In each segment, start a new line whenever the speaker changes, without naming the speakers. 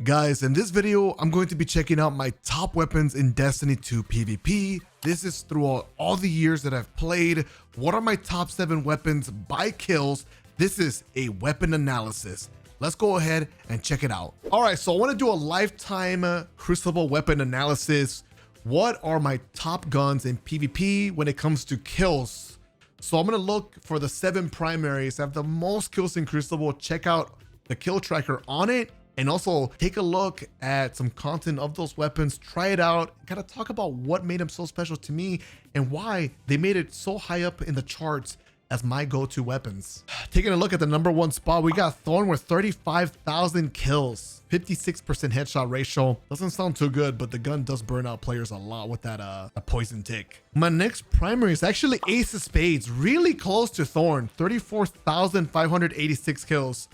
Guys, in this video, I'm going to be checking out my top weapons in Destiny 2 PvP. This is throughout all the years that I've played. What are my top 7 weapons by kills? This is a weapon analysis. Let's go ahead and check it out. All right, so I want to do a lifetime Crucible weapon analysis. What are my top guns in PvP when it comes to kills? So I'm going to look for the 7 primaries that have the most kills in Crucible. Check out the kill tracker on it. And also take a look at some content of those weapons, try it out, gotta talk about what made them so special to me and why they made it so high up in the charts as my go-to weapons. Taking a look at the #1 spot, we got Thorn with 35,000 kills, 56% headshot ratio. Doesn't sound too good, but the gun does burn out players a lot with that a poison tick. My next primary is actually Ace of Spades, really close to Thorn, 34,586 kills.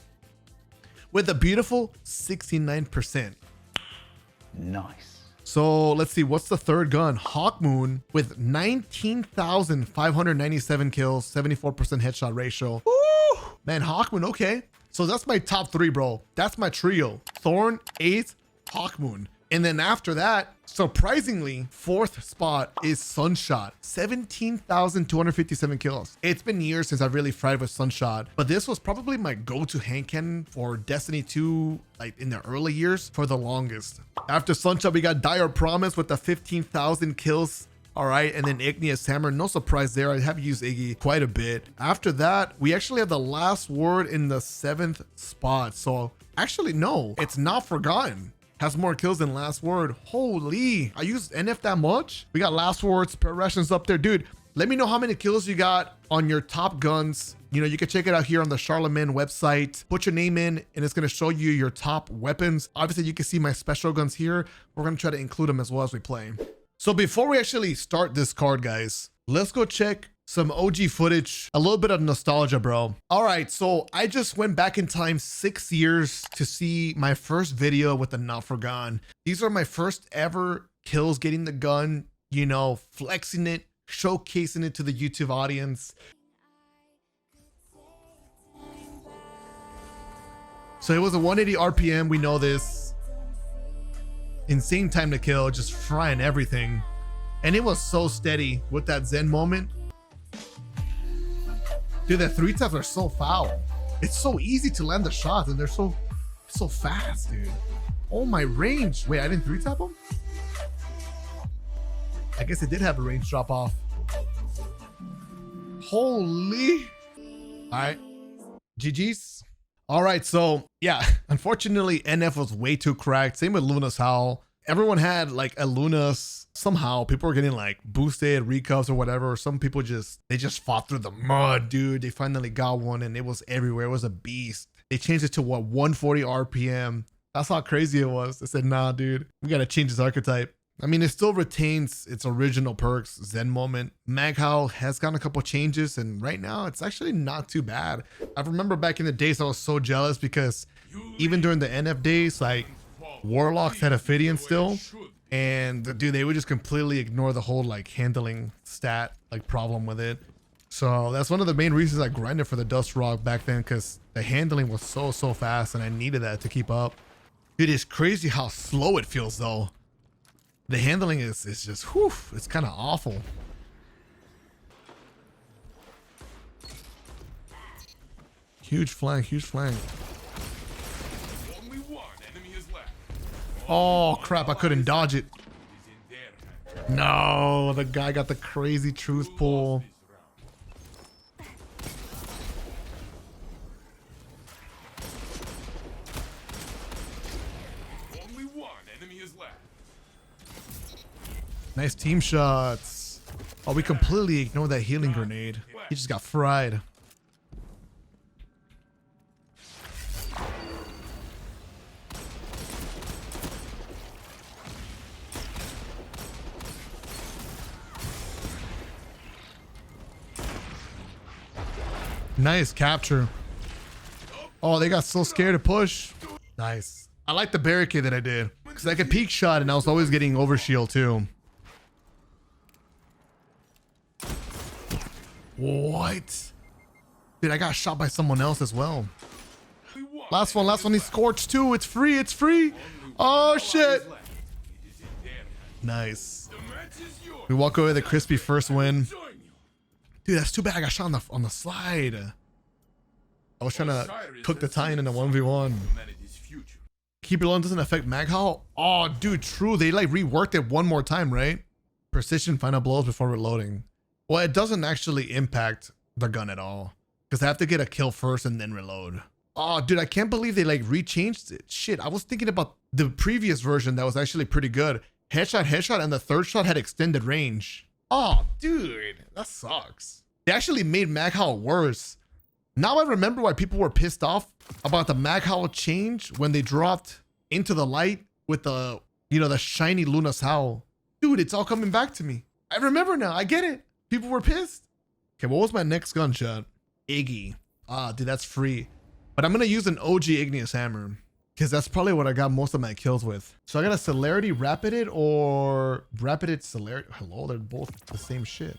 With a beautiful 69%.
Nice.
So let's see, what's the third gun? Hawkmoon with 19,597 kills, 74% headshot ratio. Woo! Man, Hawkmoon, okay. So that's my top 3, bro. That's my trio. Thorn, Ace, Hawkmoon. And then after that, surprisingly, 4th spot is Sunshot, 17,257 kills. It's been years since I really fried with Sunshot, but this was probably my go-to hand cannon for Destiny 2, like in the early years, for the longest. After Sunshot, we got Dire Promise with the 15,000 kills. All right, and then Igneous Hammer, no surprise there. I have used Iggy quite a bit. After that, we actually have the last word in the 7th spot. So actually, no, it's not forgotten. Has more kills than Last Word. Holy, I used NF that much? We got Last Word, Spare Rations up there. Dude, let me know how many kills you got on your top guns. You know, you can check it out here on the Charlemagne website. Put your name in and it's going to show you your top weapons. Obviously, you can see my special guns here. We're going to try to include them as well as we play. So before we actually start this card, guys, let's go check some OG footage, a little bit of nostalgia, bro. All right, so I just went back in time 6 years to see my first video with the Not For Gun. These are my first ever kills getting the gun, you know, flexing it, showcasing it to the YouTube audience. So it was a 180 RPM, we know this. Insane time to kill, just frying everything. And it was so steady with that Zen moment. Dude, the 3 taps are so foul. It's so easy to land the shots and they're so fast, dude. Oh, my range. Wait, I didn't 3 tap them? I guess it did have a range drop off. Holy. All right. GG's. All right, so yeah, unfortunately, NF was way too cracked. Same with Luna's Howl. Everyone had like a Luna's. Somehow people were getting like boosted recups or whatever. Some people they just fought through the mud, dude. They finally got one and it was everywhere. It was a beast. They changed it to what, 140 RPM. That's how crazy it was. They said, nah, dude, we got to change this archetype. I mean, it still retains its original perks. Zen Moment. Mag Howl has gotten a couple changes and right now it's actually not too bad. I remember back in the days I was so jealous because even during the NF days, like Warlocks had Ophidian still. And dude, they would just completely ignore the whole like handling stat like problem with it. So that's one of the main reasons I grinded for the Dust Rock back then, because the handling was so fast and I needed that to keep up. Dude, it's crazy how slow it feels though. The handling is just whew, it's kind of awful. Huge flank, huge flank. Oh crap, I couldn't dodge it. No, the guy got the crazy truth pull.
Only one enemy is left.
Nice team shots. Oh, we completely ignored that healing grenade. He just got fried. Nice capture. Oh, they got so scared to push. Nice. I like the barricade that I did because I could peek shot and I was always getting overshield too. What? Dude, I got shot by someone else as well.
We won.
Last one. He scorched too. It's free. It's free. Oh, shit. Nice. We walk away with a crispy first win. Dude, that's too bad. I got shot on the slide. I was trying to cook the tie in a 1v1. Keep it low doesn't affect mag haul. Oh, dude, true. They like reworked it one more time, right? Precision final blows before reloading. Well, it doesn't actually impact the gun at all because I have to get a kill first and then reload. Oh, dude, I can't believe they like rechanged it. Shit, I was thinking about the previous version that was actually pretty good. Headshot, and the third shot had extended range. Oh, dude, that sucks. They actually made mag haul worse. Now I remember why people were pissed off about the mag haul change when they dropped into the light with the, you know, the shiny Luna's Howl. Dude, it's all coming back to me. I remember now. I get it. People were pissed. Okay, what was my next gunshot? Iggy. Ah, dude, that's free. But I'm going to use an OG Igneous Hammer because that's probably what I got most of my kills with. So I got a Celerity Rapided or Rapided Celerity. Hello, they're both the same shit.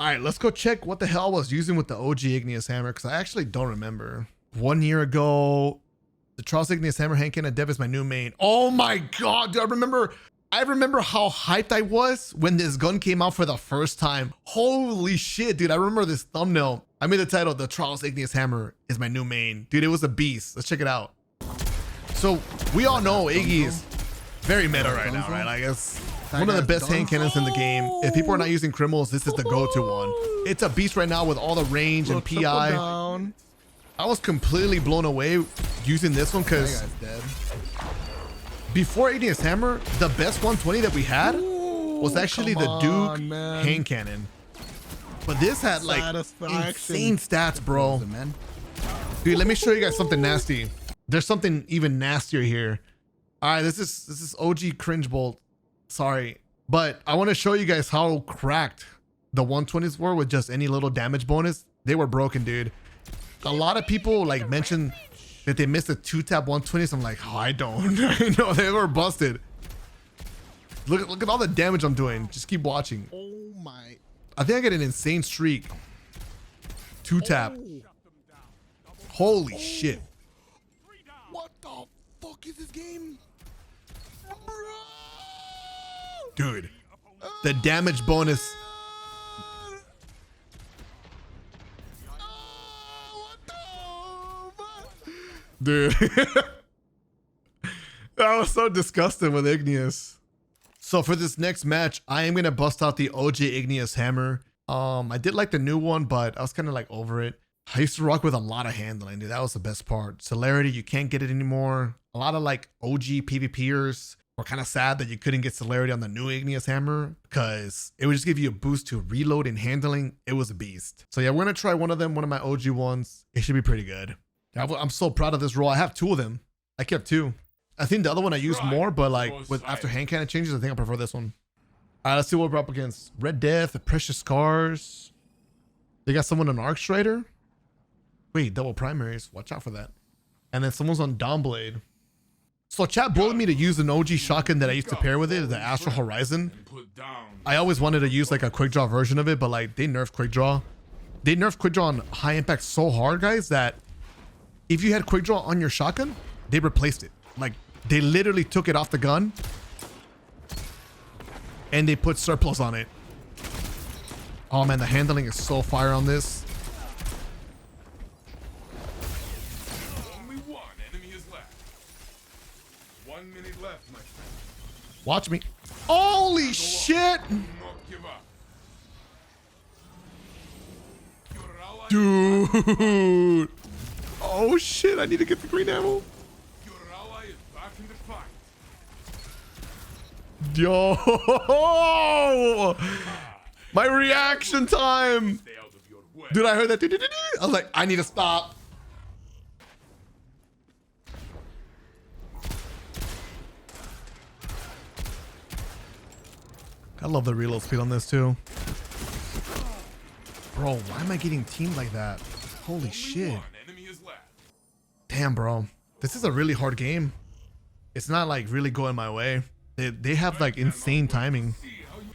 All right, let's go check what the hell I was using with the OG Igneous Hammer because I actually don't remember. 1 year ago, the Charles Igneous Hammer hand cannon dev is my new main. Oh my God, dude, I remember how hyped I was when this gun came out for the first time. Holy shit, dude. I remember this thumbnail. I made the title, The Charles Igneous Hammer is my new main. Dude, it was a beast. Let's check it out. So we all know Iggy is very meta right now, right? I guess one of the best hand cannons in the game. If people are not using criminals, this is the go-to one. It's a beast right now with all the range and PI. I was completely blown away using this one because before Igneous Hammer, the best 120 that we had was actually the Duke hand cannon. But this had like insane stats, bro. Dude, let me show you guys something nasty. There's something even nastier here. All right, this is OG cringe bolt. Sorry, but I want to show you guys how cracked the 120s were with just any little damage bonus. They were broken, dude. A lot of people like mentioned that they missed a 2-tap 120s. I'm like, oh, I don't. I know they were busted. Look at all the damage I'm doing. Just keep watching.
Oh my.
I think I get an insane streak. 2-tap. Holy shit.
What the fuck is this game?
Dude, the damage bonus. Dude. That was so disgusting with Igneous. So for this next match, I am going to bust out the OG Igneous Hammer. I did like the new one, but I was kind of like over it. I used to rock with a lot of handling, dude. That was the best part. Celerity, you can't get it anymore. A lot of like OG PvPers were kind of sad that you couldn't get Celerity on the new Igneous Hammer because it would just give you a boost to reload and handling. It was a beast. So yeah, we're going to try one of them, one of my OG ones. It should be pretty good. I'm so proud of this roll. I have 2 of them. I kept 2. I think the other one I used more, but like with after hand cannon changes, I think I prefer this one. All right, let's see what we're up against. Red Death, the Precious Scars. They got someone on Arc Strider. Wait, double primaries. Watch out for that. And then someone's on Dawnblade. So chat bullied me to use an OG shotgun that I used to pair with it, the Astral Horizon. I always wanted to use like a quick draw version of it, but like they nerfed quick draw. They nerfed quick draw on high impact so hard, guys, that if you had quick draw on your shotgun, they replaced it. Like they literally took it off the gun and they put surplus on it. Oh man, the handling is so fire on this.
Only one enemy is left. 1 minute left, my friend.
Watch me. Holy shit!
Do not give up. Your ally
Dude. Oh shit, I need to get the green ammo.
Your ally is back in the fight.
Yo. My reaction time.
Stay out of your way.
Dude, I heard that. I was like, I need to stop. I love the reload speed on this too. Bro, why am I getting teamed like that? Holy shit.
One enemy is left.
Damn, bro. This is a really hard game. It's not like really going my way. They have like insane timing.
See how you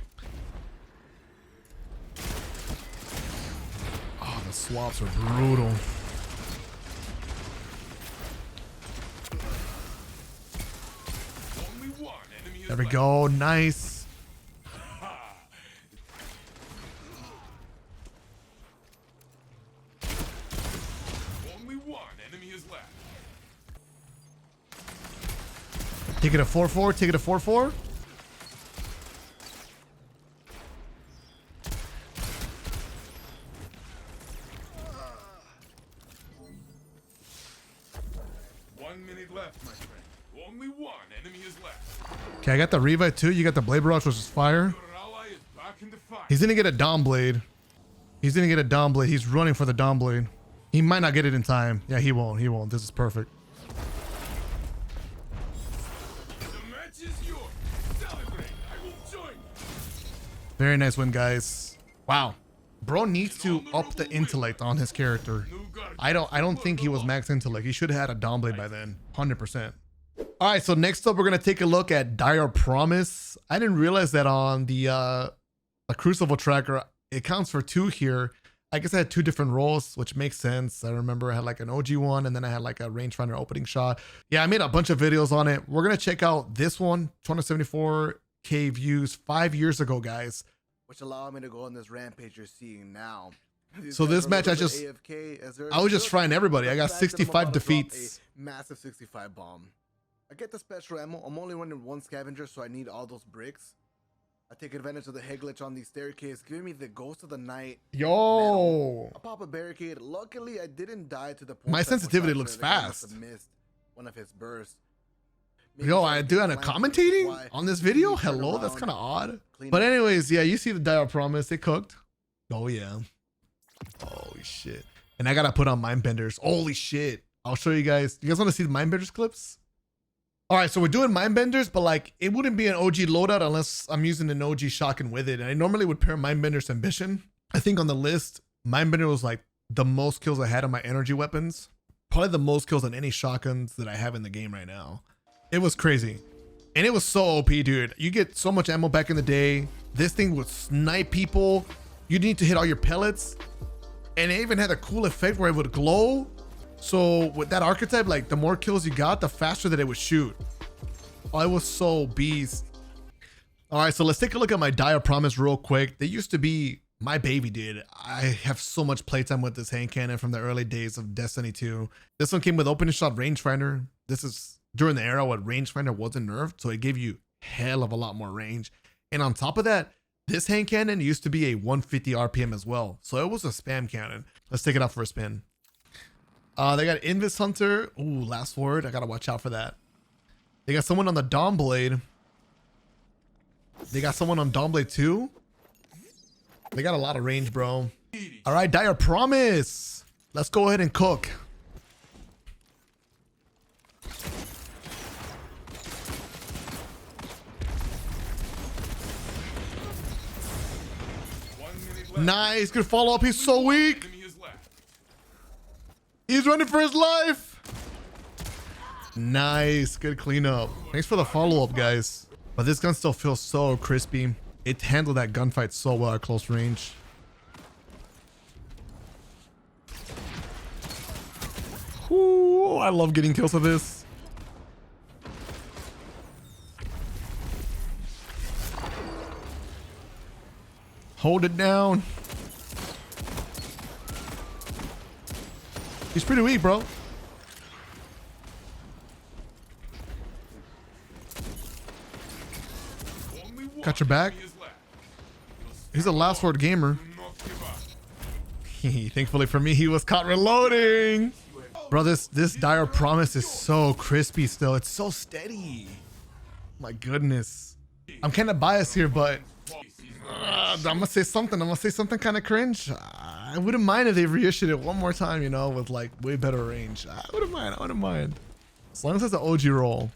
Oh, the swaps are brutal. There we go. Nice.
Only one enemy is left.
Take it a 4-4. Take it a 4-4.
Left, my friend. Only one enemy is left.
Okay, I got the revive too. You got the blade barrage, which is fire.
Your ally is back in the fight.
He's gonna get a Dawn Blade. He's gonna get a Dawn Blade. He's running for the Dawn Blade. He might not get it in time. Yeah, he won't. He won't. This is perfect.
The match is yours. Celebrate. I will join you.
Very nice win, guys. Wow. Bro needs to up the intellect on his character. I don't think he was max intellect. He should have had a Dawn Blade by then. 100%. All right, so next up, we're going to take a look at Dire Promise. I didn't realize that on the Crucible tracker, it counts for 2 here. I guess I had 2 different roles, which makes sense. I remember I had like an OG one, and then I had like a rangefinder opening shot. Yeah, I made a bunch of videos on it. We're going to check out this one, 274K views 5 years ago, guys.
Which allowed me to go on this rampage you're seeing now.
So this match, I was just frying everybody. I got 65 defeats.
Massive 65 bomb. I get the special ammo. I'm only running 1 scavenger, so I need all those bricks. I take advantage of the head glitch on the staircase, giving me the Ghost of the Night.
Yo!
I pop a barricade. Luckily, I didn't die to the point.
My sensitivity looks fast.
Missed one of his bursts.
Yo, I do on a commentating on this video? Hello? That's kind of odd. But anyways, yeah, you see the Dire Promise. It cooked. Oh, yeah. Holy shit. And I got to put on Mindbenders. Holy shit. I'll show you guys. You guys want to see the Mindbenders clips? All right, so we're doing Mindbenders, but like it wouldn't be an OG loadout unless I'm using an OG shotgun with it. And I normally would pair Mindbender's Ambition. I think on the list, Mindbender was like the most kills I had on my energy weapons. Probably the most kills on any shotguns that I have in the game right now. It was crazy. And it was so OP, dude. You get so much ammo back in the day. This thing would snipe people. You need to hit all your pellets. And it even had a cool effect where it would glow. So with that archetype, like the more kills you got, the faster that it would shoot. Oh, it was so beast. All right, so let's take a look at my Dire Promise real quick. They used to be my baby, dude. I have so much playtime with this hand cannon from the early days of Destiny 2. This one came with opening shot rangefinder. This is during the era when rangefinder wasn't nerfed, so it gave you hell of a lot more range. And on top of that, this hand cannon used to be a 150 RPM as well, so it was a spam cannon. Let's take it out for a spin. They got Invis Hunter. Ooh, last word. I gotta watch out for that. They got someone on the Dawn Blade. They got someone on Dawn Blade too. They got a lot of range, bro. All right, Dire Promise. Let's go ahead and cook. Nice, good follow up. He's so weak. He's running for his life. Nice, good cleanup. Thanks for the follow up, guys. But this gun still feels so crispy. It handled that gunfight so well at close range. Ooh, I love getting kills with this. Hold it down. He's pretty weak, bro. Got your back. He's a last word gamer. Thankfully for me, he was caught reloading. Bro, this Dire Promise is so crispy still. It's so steady. My goodness. I'm kind of biased here, but I'm gonna say something. I'm gonna say something kind of cringe. I wouldn't mind if they reissued it one more time, you know, with like way better range. I wouldn't mind. I wouldn't mind. As long as it's an OG roll.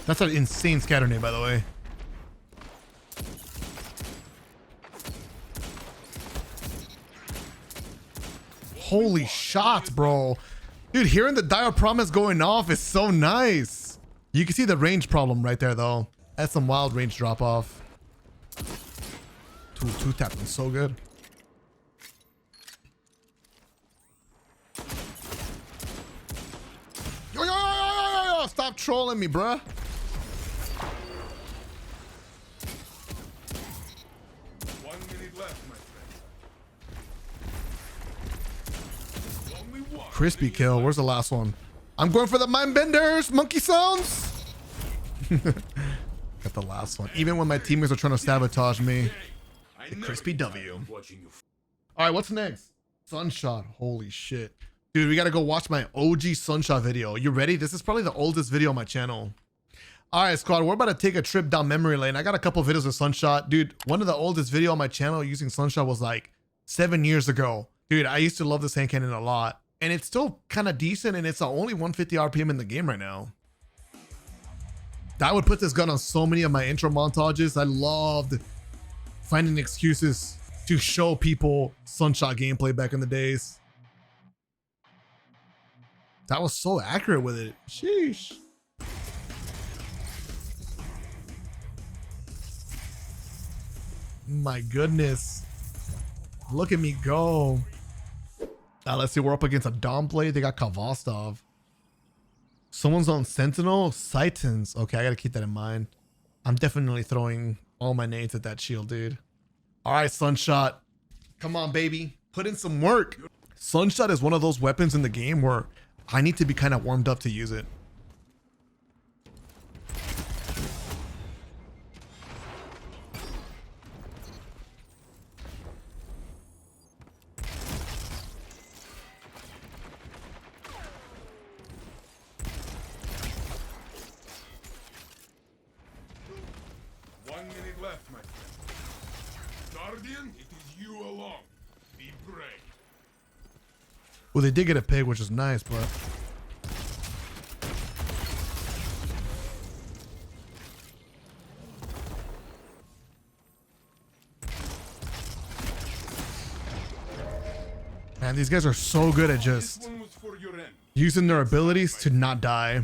That's an insane scatter nade, by the way. Holy shots, bro. Dude, hearing the Dire Promise going off is so nice. You can see the range problem right there, though. That's some wild range drop off. Two tapping so good. trolling me, bruh.
One minute left, my friend. Only one.
Crispy kill. Where's the last one? I'm going for the mind benders. Monkey sounds. Got the last one. Even when my teammates are trying to sabotage me. The crispy W. All right, what's next? Sunshot. Holy shit. Dude, we got to go watch my OG Sunshot video. You ready? This is probably the oldest video on my channel. All right, squad, we're about to take a trip down memory lane. I got a couple videos with Sunshot. Dude, one of the oldest video on my channel using Sunshot was like 7 years ago. Dude, I used to love this hand cannon a lot. And it's still kind of decent, and it's the only 150 RPM in the game right now. I would put this gun on so many of my intro montages. I loved finding excuses to show people Sunshot gameplay back in the days. That was so accurate with it. Sheesh. My goodness. Look at me go. Now let's see. We're up against a Domblade. They got Kavastov. Someone's on Sentinel. Titans. Okay, I gotta keep that in mind. I'm definitely throwing all my nades at that shield, dude. All right, Sunshot. Come on, baby. Put in some work. Sunshot is one of those weapons in the game where I need to be kind of warmed up to use it.
Left, my friend. Guardian, it is you alone. Be brave.
Well, they did get a pig, which is nice, but man, these guys are so good at just using their abilities to not die.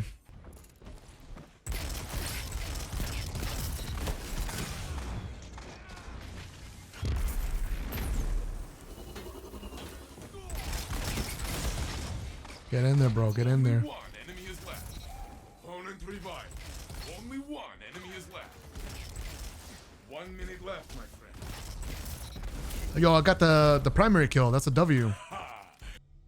Get in there, bro. Get in there.
One enemy is left. Opponent revived. Only one enemy is left. 1 minute left, my friend.
Yo, I got the primary kill. That's a W.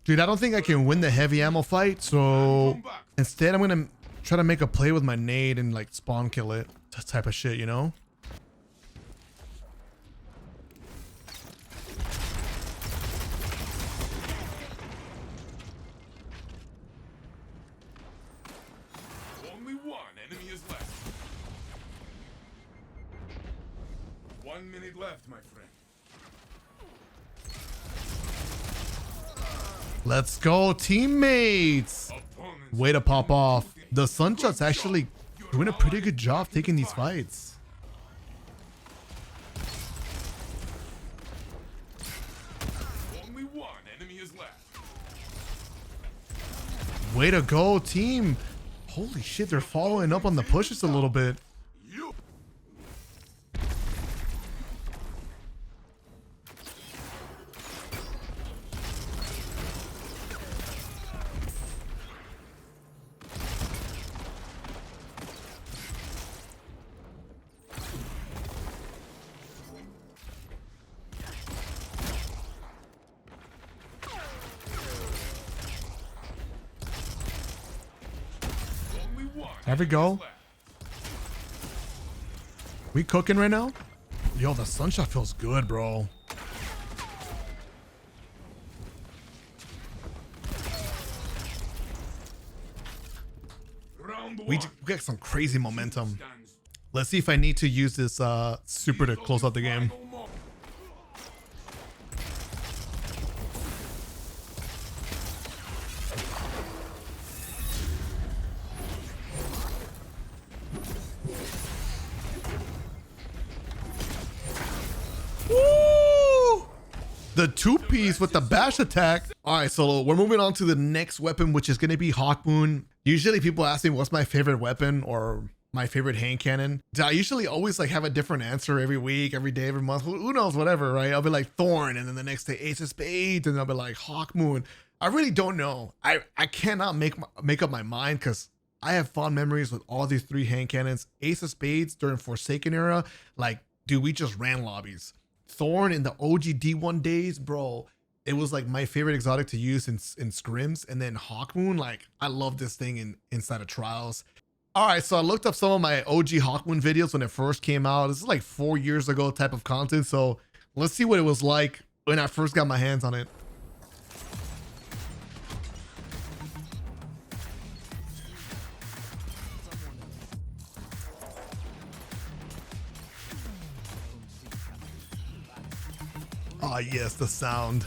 Dude, I don't think I can win the heavy ammo fight, so instead I'm gonna try to make a play with my nade and like spawn kill it. That type of shit, you know?
Only one enemy is left. 1 minute left, my friend.
Let's go, teammates. Way to pop off. The Sunshot's actually doing a pretty good job taking these fights.
Only one enemy is left.
Way to go, team. Holy shit, they're following up on the pushes a little bit.
You.
There we go. We cooking right now? Yo, the Sunshot feels good, bro. We get some crazy momentum. Let's see if I need to use this super to close out the game. Woo! The two-piece with the bash attack. All right, so we're moving on to the next weapon, which is going to be Hawkmoon. Usually people ask me what's my favorite weapon or my favorite hand cannon. I usually always like have a different answer every week, every day, every month. Who knows, whatever, right? I'll be like Thorn, and then the next day Ace of Spades, and I'll be like Hawkmoon. I really don't know. I cannot make up my mind because I have fond memories with all these 3 hand cannons. Ace of Spades during Forsaken era, like, dude, we just ran lobbies. Thorn in the OG D1 days, bro. It was like my favorite exotic to use in scrims. And then Hawkmoon, like, I love this thing inside of trials. All right, so I looked up some of my OG Hawkmoon videos when it first came out. This is like 4 years ago type of content. So let's see what it was like when I first got my hands on it. Oh yes, the sound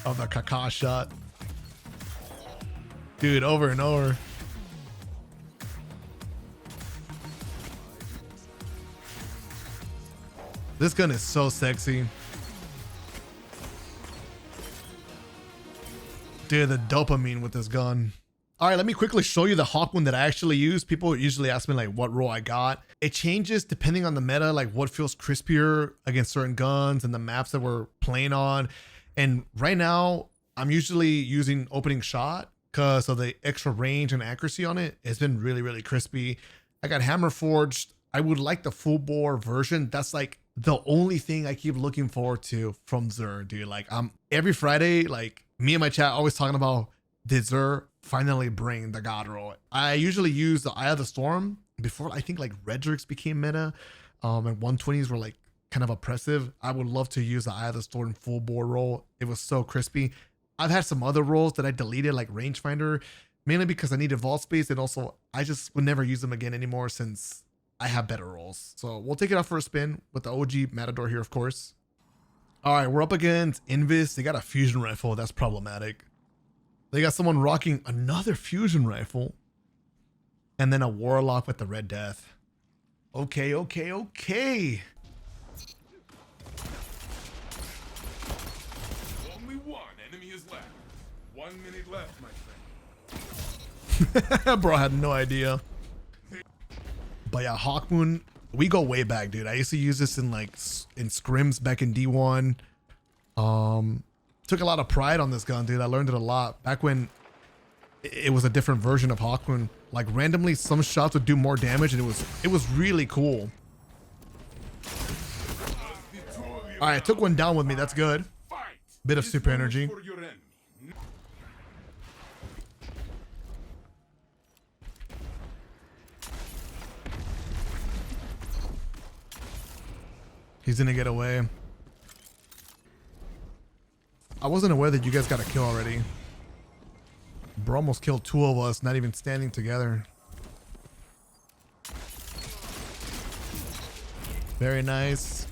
of the caca shot. Dude, over and over. This gun is so sexy. Dude, the dopamine with this gun. All right, let me quickly show you the Hawkmoon that I actually use. People usually ask me like what roll I got. It changes depending on the meta, like what feels crispier against certain guns and the maps that we're playing on. And right now, I'm usually using opening shot because of the extra range and accuracy on it. It's been really, really crispy. I got hammer forged. I would like the full bore version. That's like the only thing I keep looking forward to from Xur, dude. Like every Friday, like me and my chat always talking about did Xur finally bring the god roll. I usually use the Eye of the Storm before I think like Redrix became meta, and 120s were like kind of oppressive. I would love to use the Eye of the Storm full bore roll. It was so crispy. I've had some other rolls that I deleted like Rangefinder, mainly because I needed vault space, and also I just would never use them again anymore since I have better rolls. So we'll take it out for a spin with the OG Matador here, of course. All right, we're up against Invis. They got a fusion rifle. That's problematic. They got someone rocking another fusion rifle and then a warlock with the Red Death. Okay.
Only 1 enemy is left. 1 minute left, my friend.
Bro, I had no idea. But yeah, Hawkmoon, we go way back, dude. I used to use this in like in scrims back in D1. Took a lot of pride on this gun, dude. I learned it a lot back when it was a different version of Hawkmoon. Like randomly, some shots would do more damage, and it was really cool. All right, I took one down with me. That's good. Bit of super energy. He's gonna get away. I wasn't aware that you guys got a kill already. Bro almost killed 2 of us, not even standing together. Very nice.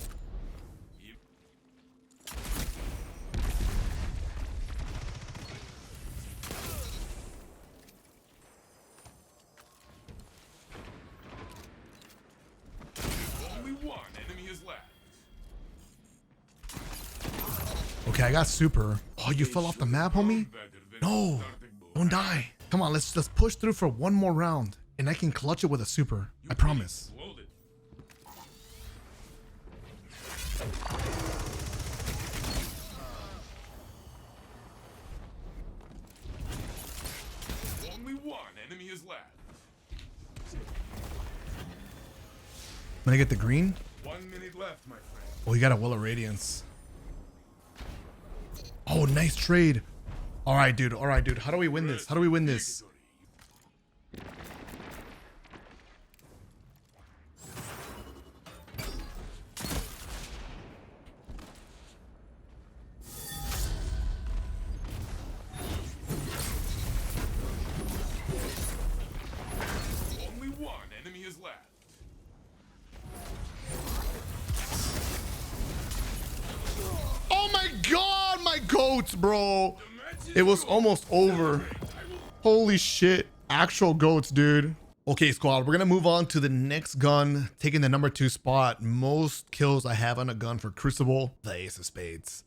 Only 1 enemy is left.
Okay, I got super. Oh, you fell off the map, homie? No, don't die. Come on, let's push through for one more round, and I can clutch it with a super. I promise.
Only 1 enemy is left.
I'm gonna get the green.
1 minute left, my friend.
Oh, you got a Will of Radiance. Oh, nice trade. All right, dude. How do we win this? How do we win this?
Only 1 enemy is left.
Oh my god, my goats, bro. It was almost over. Holy shit. Actual goats, dude. Okay, squad, we're gonna move on to the next gun, taking the number 2 spot. Most kills I have on a gun for Crucible, the Ace of Spades.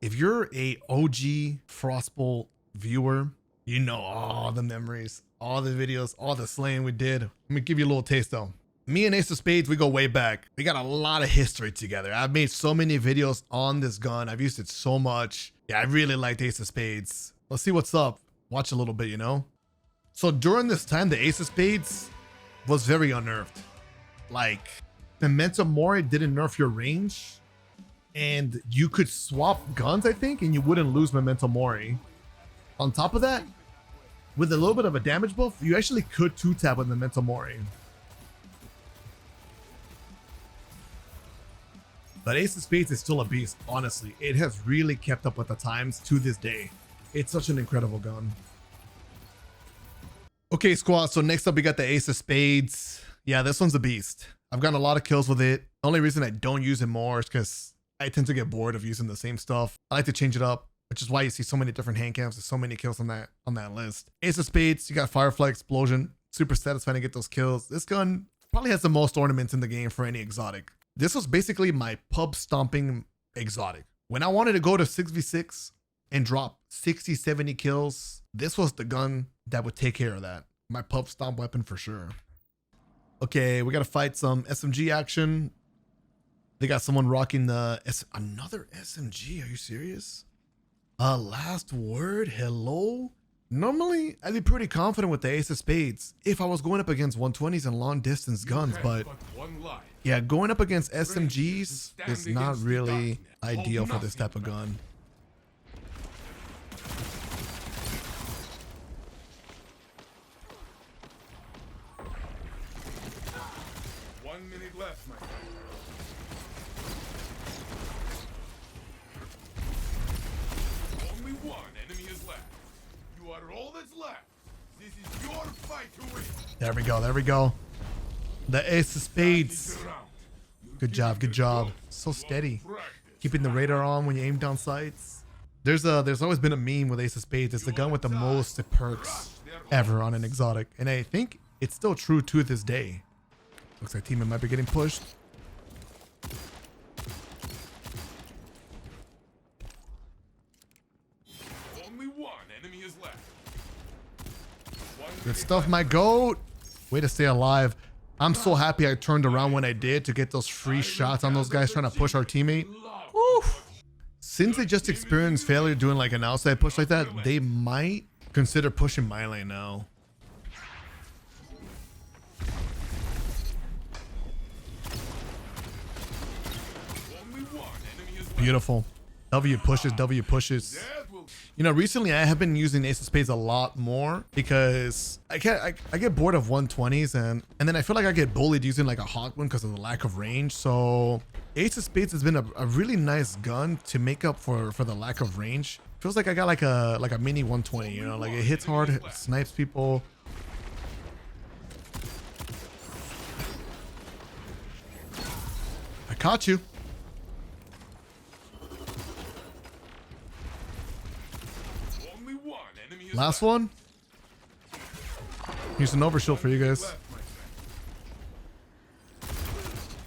If you're a OG FrostBolt viewer, you know all the memories, all the videos, all the slaying we did. Let me give you a little taste though. Me and Ace of Spades, we go way back. We got a lot of history together. I've made so many videos on this gun. I've used it so much. Yeah, I really liked Ace of Spades. Let's see what's up. Watch a little bit, you know? So during this time, the Ace of Spades was very unnerved. Like, Memento Mori didn't nerf your range, and you could swap guns, I think, and you wouldn't lose Memento Mori. On top of that, with a little bit of a damage buff, you actually could 2-tap with Memento Mori. But Ace of Spades is still a beast, honestly. It has really kept up with the times to this day. It's such an incredible gun. Okay, squad, so next up we got the Ace of Spades. Yeah, this one's a beast. I've gotten a lot of kills with it. The only reason I don't use it more is because I tend to get bored of using the same stuff. I like to change it up, which is why you see so many different hand cams. There's so many kills on that list. Ace of Spades, you got Firefly Explosion. Super satisfying to get those kills. This gun probably has the most ornaments in the game for any exotic. This was basically my pub stomping exotic. When I wanted to go to 6v6 and drop 60, 70 kills, this was the gun that would take care of that. My pub stomp weapon for sure. Okay, we gotta fight some SMG action. They got someone rocking the another SMG. Are you serious? Last word. Hello. Normally, I'd be pretty confident with the Ace of Spades if I was going up against 120s and long distance guns, but yeah, going up against SMGs is not really ideal for this type of gun.
Left, my friend. Only one enemy is left. You are all that's left. This is your fight to win.
There we go. There we go. The Ace of Spades. Good job. Good job. So steady. Keeping the radar on when you aim down sights. There's always been a meme with Ace of Spades. It's the gun with the most perks ever on an exotic, and I think it's still true to this day. Looks like teammate might be getting pushed.
Only one enemy is left.
Good stuff, my goat. Way to stay alive. I'm so happy I turned around when I did to get those free shots on those guys trying to push our teammate. Oof. Since they just experienced failure doing like an outside push like that, they might consider pushing my lane now. Beautiful. W pushes, W pushes. You know, recently I have been using Ace of Spades a lot more because I get bored of 120s and then I feel like I get bullied using like a Hawkmoon because of the lack of range. So Ace of Spades has been a really nice gun to make up for the lack of range. Feels like I got like a mini 120, you know, like it hits hard, it snipes people. I caught you. Last one. Here's an overshield for you guys.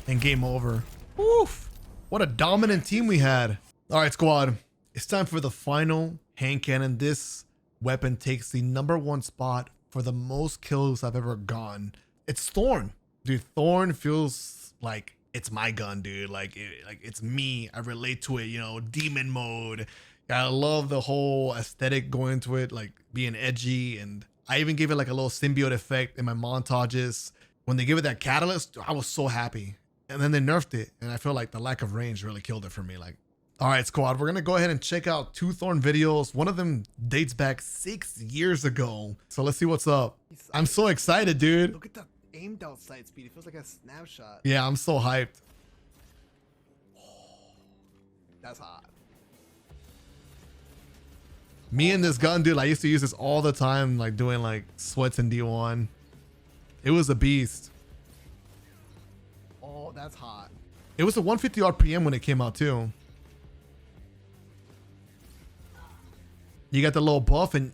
And game over. Woof. What a dominant team we had. All right, squad. It's time for the final hand cannon. This weapon takes the #1 spot for the most kills I've ever gotten. It's Thorn. Dude, Thorn feels like it's my gun, dude. Like it's me. I relate to it, you know, demon mode. I love the whole aesthetic going into it, like being edgy, and I even gave it like a little symbiote effect in my montages. When they give it that catalyst, I was so happy. And then they nerfed it, and I feel like the lack of range really killed it for me. Like, all right, squad, we're gonna go ahead and check out 2 Thorn videos. One of them dates back 6 years ago. So let's see what's up. I'm so excited, dude.
Look at the aim down sight speed. It feels like a snapshot.
Yeah, I'm so hyped.
That's hot.
Me and this gun, dude, I used to use this all the time, like doing like sweats in D1. It was a beast.
Oh, that's hot.
It was a 150 RPM when it came out too. You got the little buff and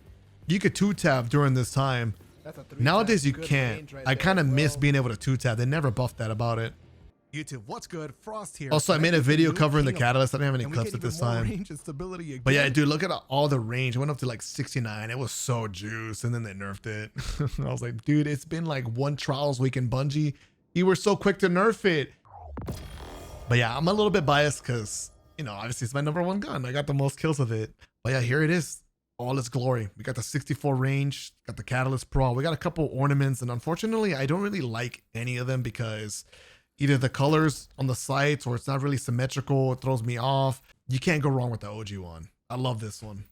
you could 2-tap during this time.
That's a 3
Nowadays you
good
can't.
range right
I
there
kind of
as
miss
well.
being able to 2-tap. They never buffed that about it.
YouTube, what's good? Frost here.
Also, I made a video covering the
King of-
catalyst. I didn't have any
and we
clips
get
at this
even more
time.
range and stability
But yeah,
again.
dude, look at all the range. It went up to like 69. It was so juiced, and then they nerfed it. I was like, dude, it's been like one Trials week in Bungie. You were so quick to nerf it. But yeah, I'm a little bit biased because, you know, obviously it's my #1 gun. I got the most kills with it. But yeah, here it is. all its glory. We got the 64 range, got the Catalyst Pro, we got a couple ornaments, and unfortunately, I don't really like any of them because either the colors on the sights or it's not really symmetrical, it throws me off. You can't go wrong with the OG one. I love this one.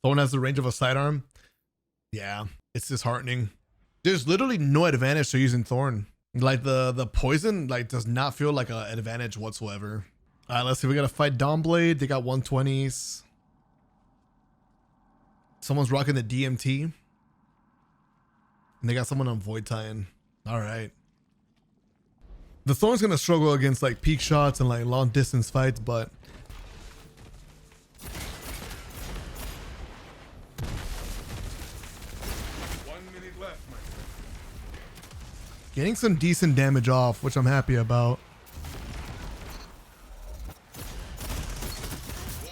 Thorn has the range of a sidearm. Yeah, it's disheartening. There's literally no advantage to using Thorn. Like the poison like does not feel like an advantage whatsoever. All right, let's see. We got to fight Dawnblade. They got 120s. Someone's rocking the DMT. And they got someone on Void Titan. All right. The Thorn's going to struggle against like peak shots and like long distance fights, but... Getting some decent damage off, which I'm happy about.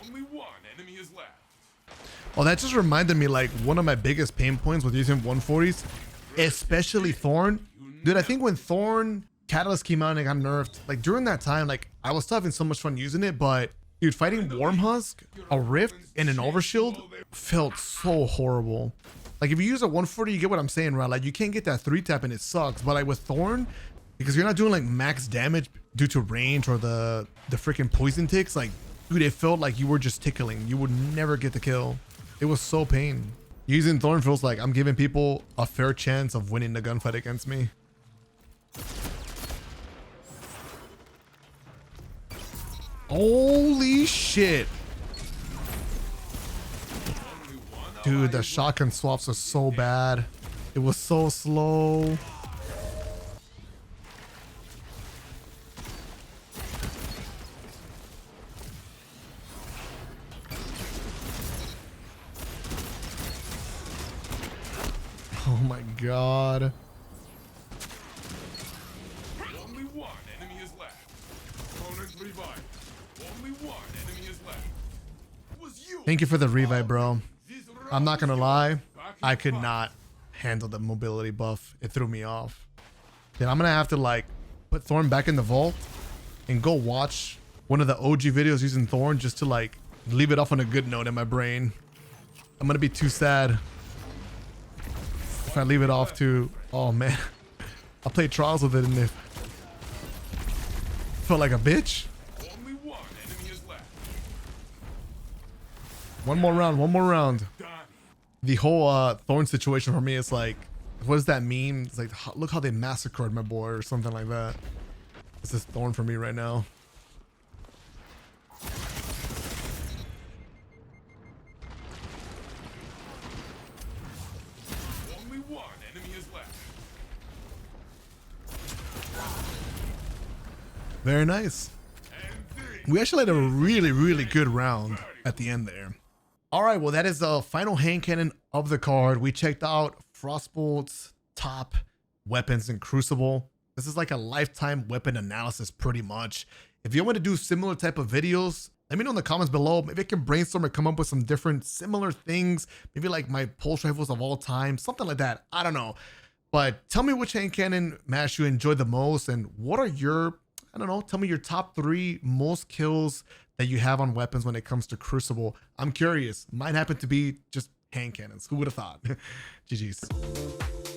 Only one enemy is left.
Oh, that just reminded me, like, one of my biggest pain points with using 140s, especially Thorn. Dude, I think when Thorn Catalyst came out and it got nerfed, like, during that time, like, I was still having so much fun using it, but, dude, fighting Wormhusk, a Rift, and an Overshield felt so horrible. Like, if you use a 140, you get what I'm saying, right? Like, you can't get that 3-tap and it sucks. But, like, with Thorn, because you're not doing, like, max damage due to range or the freaking poison ticks, like, dude, it felt like you were just tickling. You would never get the kill. It was so pain. Using Thorn feels like I'm giving people a fair chance of winning the gunfight against me. Holy shit. Dude, the shotgun swaps are so bad. It was so slow. Oh my god.
Only one enemy is left. Opponent revive. Only one enemy is left. It was you.
Thank you for the revive, bro. I'm not gonna lie, I could not handle the mobility buff. It threw me off. Then I'm gonna have to like put Thorn back in the vault and go watch one of the OG videos using Thorn just to like leave it off on a good note in my brain. I'm gonna be too sad if I leave it off to, oh man, I played Trials with it and it felt like a bitch.
Only one enemy is left.
One more round, one more round.
Done.
The whole Thorn situation for me is like, what does that mean? It's like, look how they massacred my boy or something like that. This is Thorn for me right now.
Only one enemy is left.
Very nice.
And
We actually had a really, really good round at the end there. All right, well, that is the final hand cannon of the card. We checked out FrostBolt's top weapons in Crucible. This is like a lifetime weapon analysis pretty much. If you want to do similar type of videos, let me know in the comments below. Maybe I can brainstorm and come up with some different similar things. Maybe like my pulse rifles of all time, something like that. I don't know. But tell me which hand cannon mash you enjoy the most and what are your, I don't know, tell me your top 3 most kills that you have on weapons when it comes to Crucible. I'm curious. Mine happen to be just hand cannons. Who would have thought? GG's.